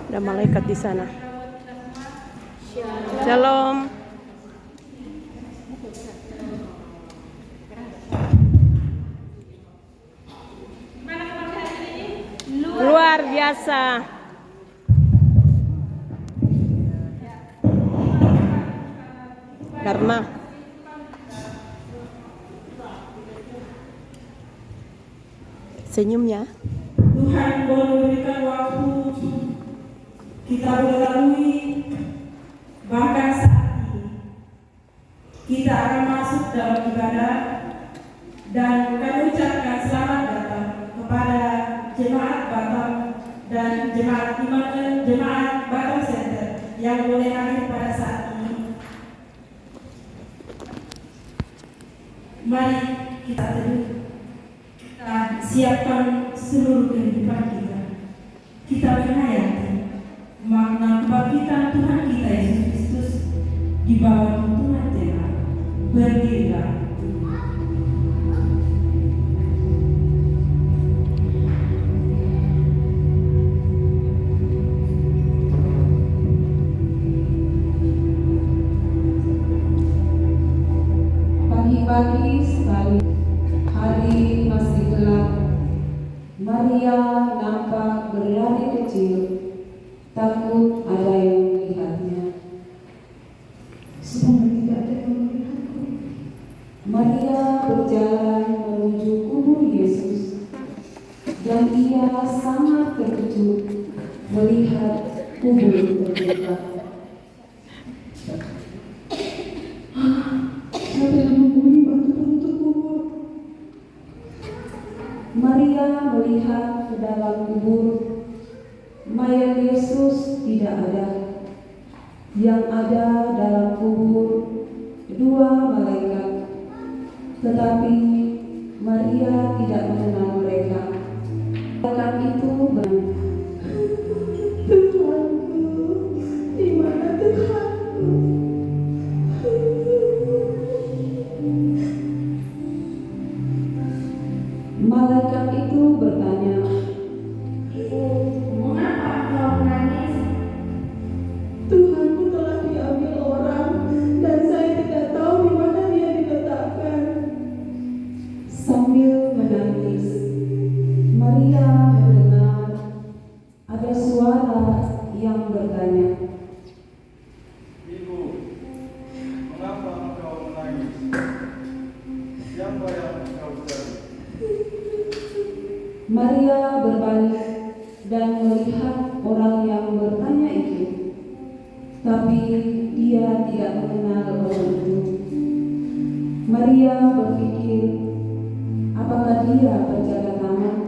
Ada malaikat di sana. Shalom. Luar biasa. Dharma. Senyum ya. Tuhan boleh memberikan waktu kita boleh lalui, bahkan saat ini kita akan masuk dalam ibadah, dan kami ucapkan selamat datang kepada jemaat Batam dan jemaat Batam Center yang boleh hadir pada saat ini. Mari kita teduh, kita siapkan seluruh kehidupan kita. Kita menghayati makna kebangkitan Tuhan kita Yesus Kristus di bawah tuntunan tema berdirilah. Pagi-pagi sekali, hari masih gelap. Maria nampak berlari kecil, takut ada yang melihatnya. Semoga tidak ada yang melihatku. Maria berjalan menuju kubur Yesus, dan ia sangat terkejut melihat kubur terbuka. Siapa yang menghuni batu penutup kubur? Maria melihat ke dalam kubur. Mayat Yesus tidak ada. Yang ada dalam kubur dua malaikat. Tetapi Maria tidak mengenal mereka. Malaikat itu Tuhanku, di mana Tuhanku? Malaikat itu bertanya, Mengapa kau menangis? Tuhanku telah diambil orang, dan saya tidak tahu di mana dia diletakkan. sambil menangis. Maria mendengar ada suara yang bertanya, Ibu, mengapa engkau menangis? Siapa yang engkau cari? Maria berbalik dan melihat orang yang bertanya itu, tapi dia tidak mengenal orang itu. Maria berpikir, apakah dia penjaga taman?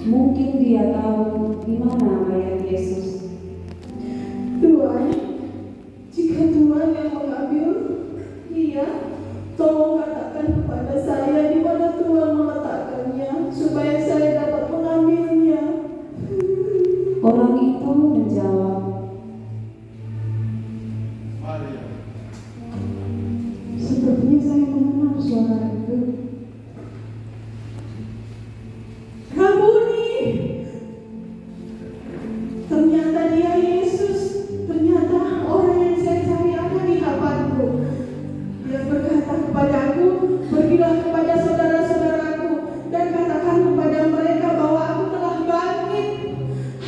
Mungkin dia tahu di mana mayat Yesus. Tuhan, jika Tuhan yang mengambil, iya, tolong katakan kepada saya di mana Tuhan meletakkannya, supaya saya dapat mengambilnya. Orang itu menjawab, Maria. Sepertinya saya mengenal suara itu. Rabuni! Ternyata dia Yesus. Ternyata orang yang saya cari ada di hadapanku. Dia berkata kepadaku, pergilah kepada saudara-saudaraku dan katakan kepada mereka bahwa aku telah bangkit.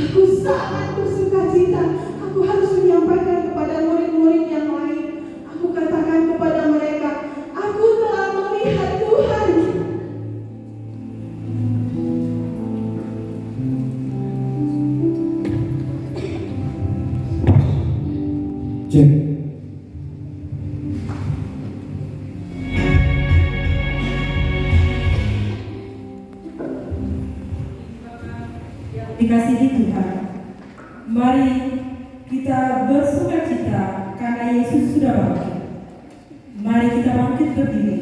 Aku sangat bersukacita. Aku harus menyampaikan kepada murid-murid yang lain. Aku katakan kepada mereka, aku telah melihat Tuhan. Cek. Dikasihi Tuhan, mari kita bersukacita karena Yesus sudah bangkit. Mari kita bangkit berdiri.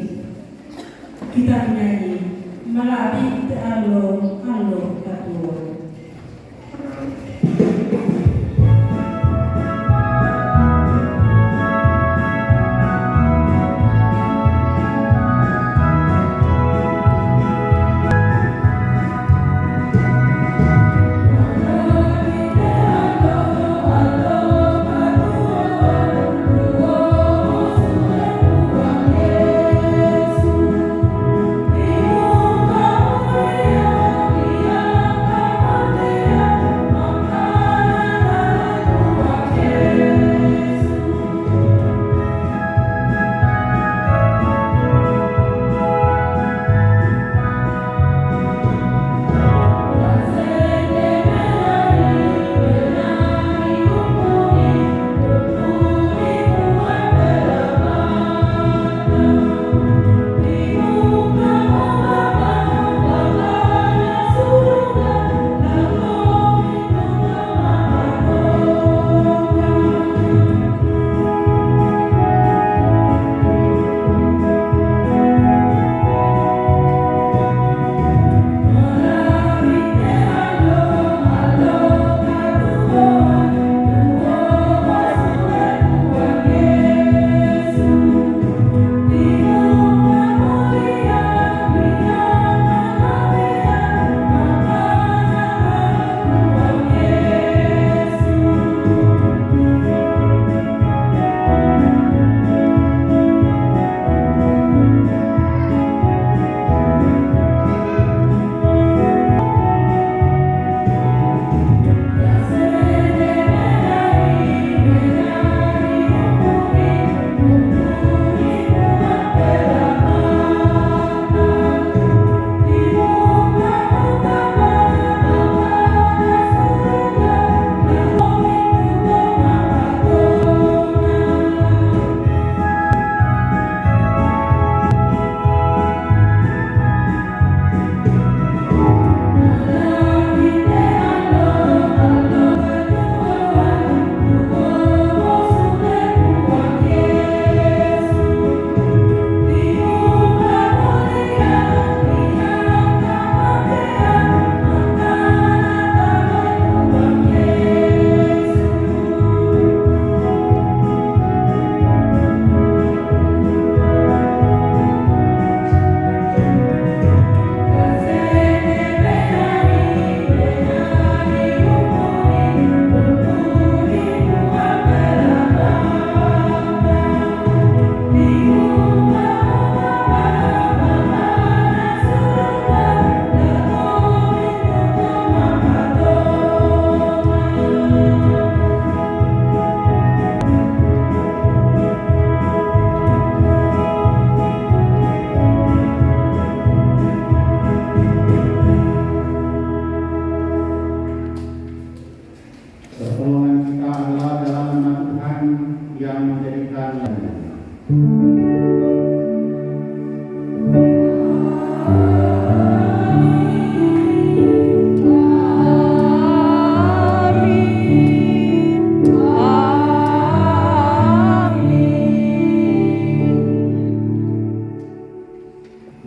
Kita menyanyi Malabit Allo Allo Katuo. Maria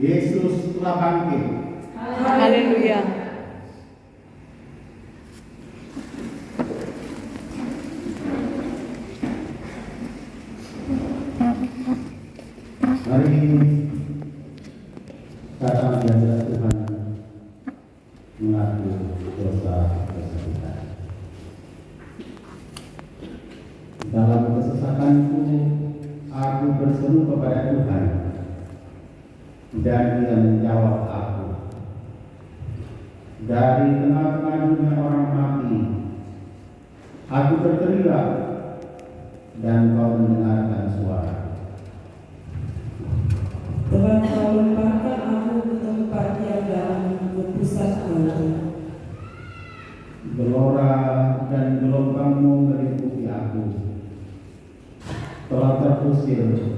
Yesus telah bangkit. Haleluya. Hari ini datang di hadirat Tuhan mengaku dosa-dosa kita. Dalam kesesakanku, aku berseru kepada Tuhan, dan Dia menjawab aku. Dari tengah-tengah dunia orang mati, aku berteriak, dan Kau mendengarkan suara. Tuhan, Kau lemparkan aku ke tempat yang dalam berpusatku. Gelora dan gelombangmu meliputi aku. Telah terusir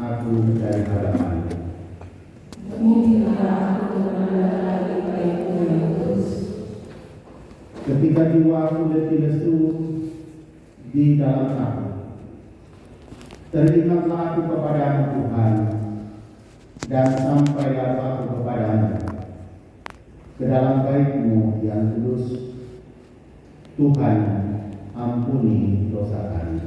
aku dari hadapanmu. Mungkinkah aku memandang lagi baikmu yang terus? Ketika jiwaku letih lesu di dalam aku, teringatlah aku kepadamu Tuhan, dan sampailah aku kepadamu ke dalam baik-Mu yang kudus. Tuhan, ampuni dosa kami.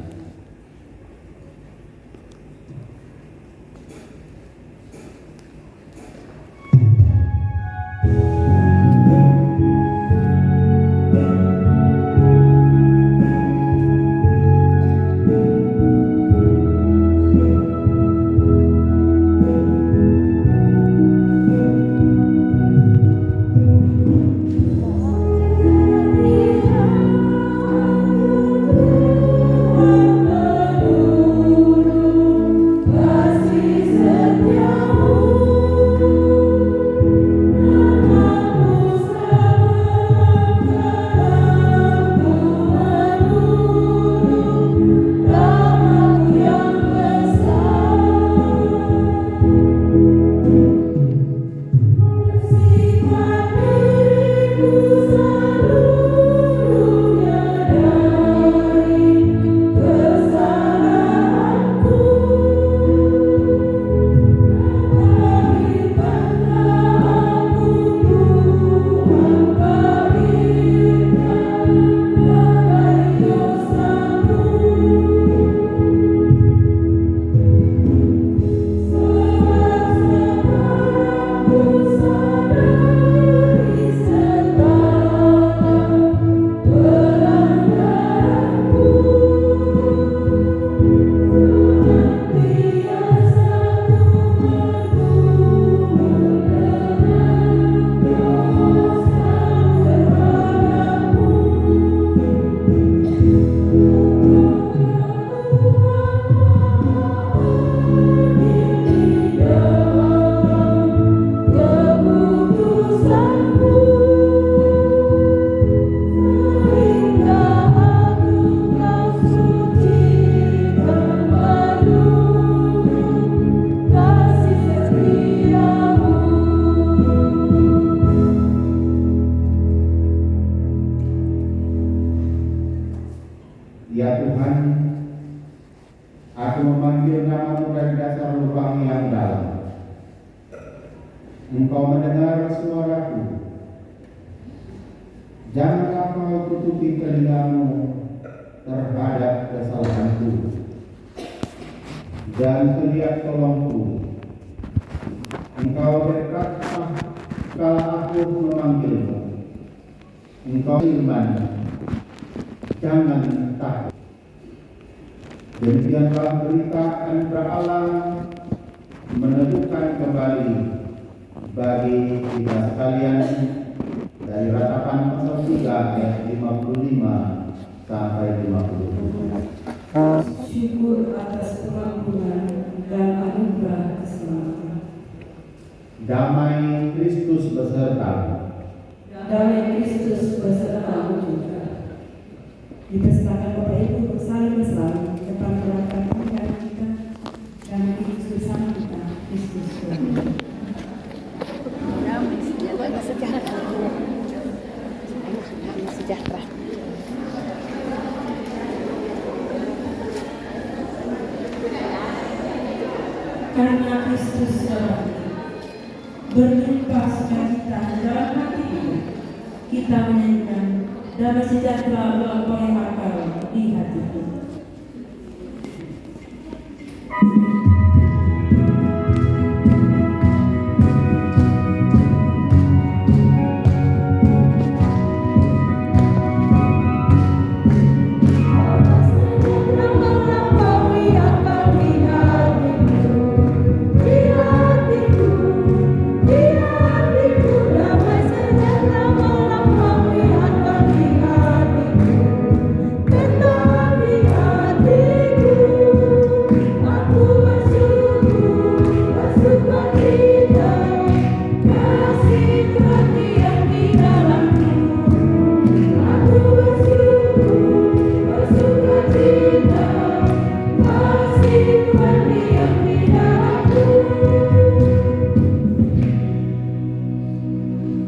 Ya Tuhan, aku memanggil nama-Mu dari dasar lubang yang dalam. Engkau mendengar suaraku. Janganlah Kau tutupi telinga-Mu terhadap kesalahanku dan teriak tolongku. Engkau dekatlah kala aku memanggil-Mu. Engkau firman, jangan takut. Demikianlah berita anugerah Allah meneguhkan kembali bagi kita sekalian dari Ratapan pasal 3 ayat 55 sampai 57. Syukur atas pengampunan dan anugerah keselamatan. Damai Kristus beserta. Damai Kristus besertamu juga. Dipersilakan Bapak Ibu untuk saling bersalam depan belakang Tuhan kita dan Kristus bersama kita. Kristus Tuhan. Sejahtera. Karena Kristus telah berlimpah sukacita dalam hati kita menyanyikan damai sejahtera Bapa yang akal di hatiku.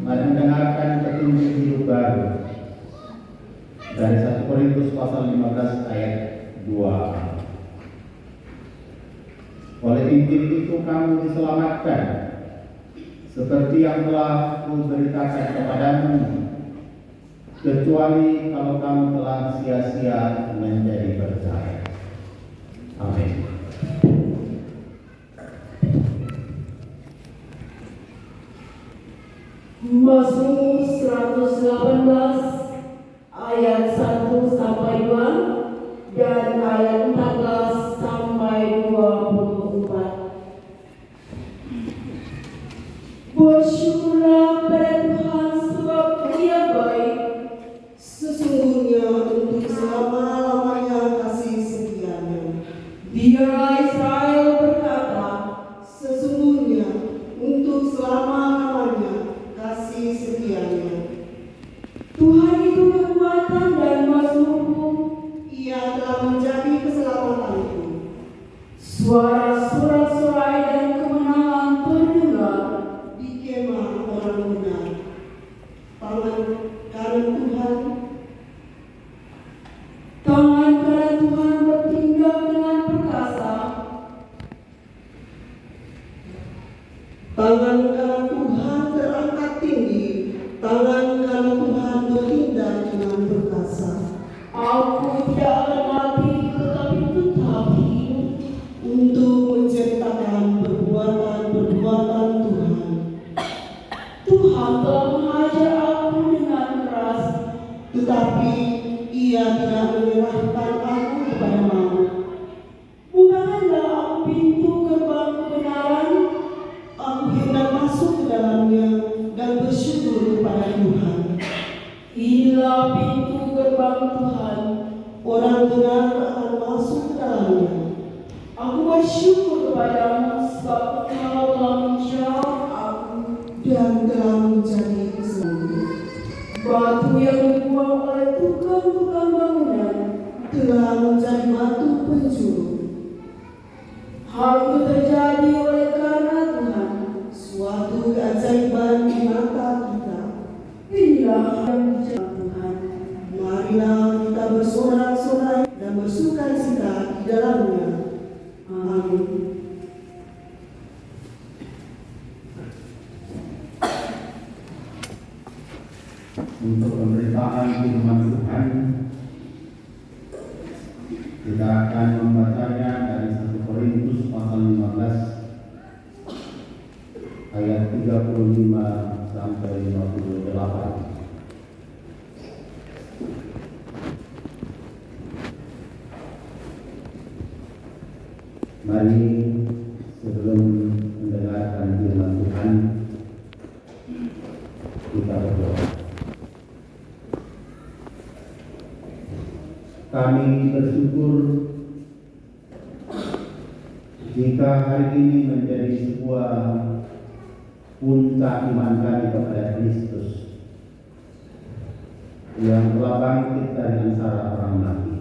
Mari mendengarkan petunjuk hidup baru dari 1 Korintus pasal 15 ayat 2. Oleh Injil itu kamu diselamatkan, seperti yang telah kuberitakan kepadamu, kecuali kalau kamu telah sia-sia menjadi percaya. Amin. Mazmur 118 ayat 1 sampai 2 dan ayat 14 sampai 24. Bersyukurlah pada Tuhan sebab Dia baik, sesungguhnya untuk selama-lamanya kasih setianya. Biarlah Israel berkata, sesungguhnya untuk selama-lamanya kasih setianya. Tuhan itu kekuatan dan mazmurku, Ia telah menjadi keselamatanku. Suara sorak-sorai dan kemenangan terdengar di kemah orang benar. Tangan kanan Tuhan bertindak dengan perkasa. Tangan kanan Tuhan terangkat tinggi, tangan kanan Tuhan bertindak dengan perkasa. Aku tidak akan mati, tetapi tetap hidup untuk menceritakan perbuatan-perbuatan Tuhan. Tuhan telah menghajar aku dengan keras, tetapi Ia tidak menyerahkan aku kepada maut. Bukakanlah aku pintu gerbang kebenaran, aku hendak masuk ke dalamnya dan bersyukur kepada Tuhan. Inilah pintu gerbang Tuhan, orang benar akan masuk ke dalamnya. Aku bersyukur kepadamu sebab Engkau telah menjawab aku dan telah menjadi kesembuhan. Batu yang dibuang oleh tukang-tukang bangunan telah menjadi batu penjuru. Hal itu terjadi oleh karena Tuhan, suatu keajaiban di mata kita. Inilah yang menjadi Tuhan. Marilah kita bersorak-sorai dan bersukacita di dalamnya. Amin. Untuk pemberitaan firman Tuhan, kita akan membacanya dari 1 Korintus pasal 15 ayat 35 sampai 58. Mari sebelum mendengarkan firman Tuhan, kita berdoa. Kami bersyukur jika hari ini menjadi sebuah puncak iman kami kepada Kristus yang telah bangkit dari antara orang mati.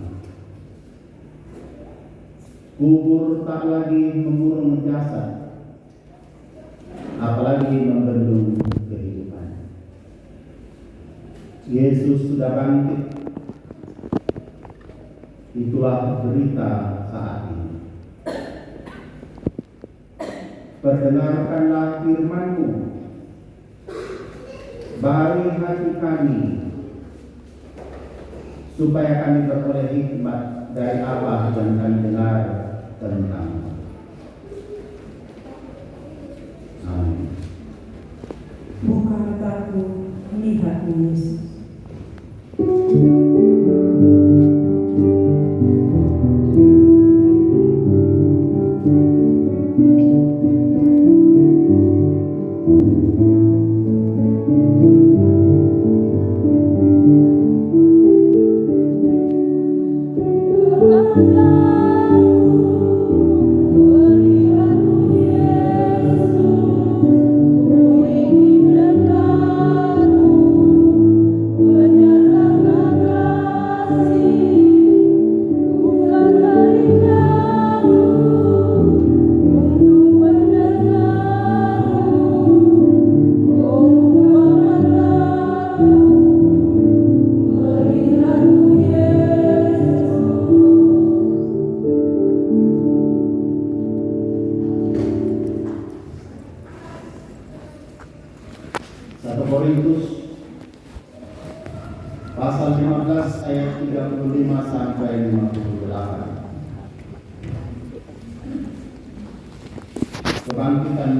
Kubur tak lagi mengurung jasad, apalagi membendung kehidupan. Yesus sudah bangkit. Itulah berita saat ini. Perdengarkanlah firman-Mu, baharui hati kami, supaya kami beroleh hikmat dari apa yang kami dengar tentang. Amin. Buka mataku, melihat Yesus. Korintus pasal 15 ayat 35 sampai 58. Kebangkitan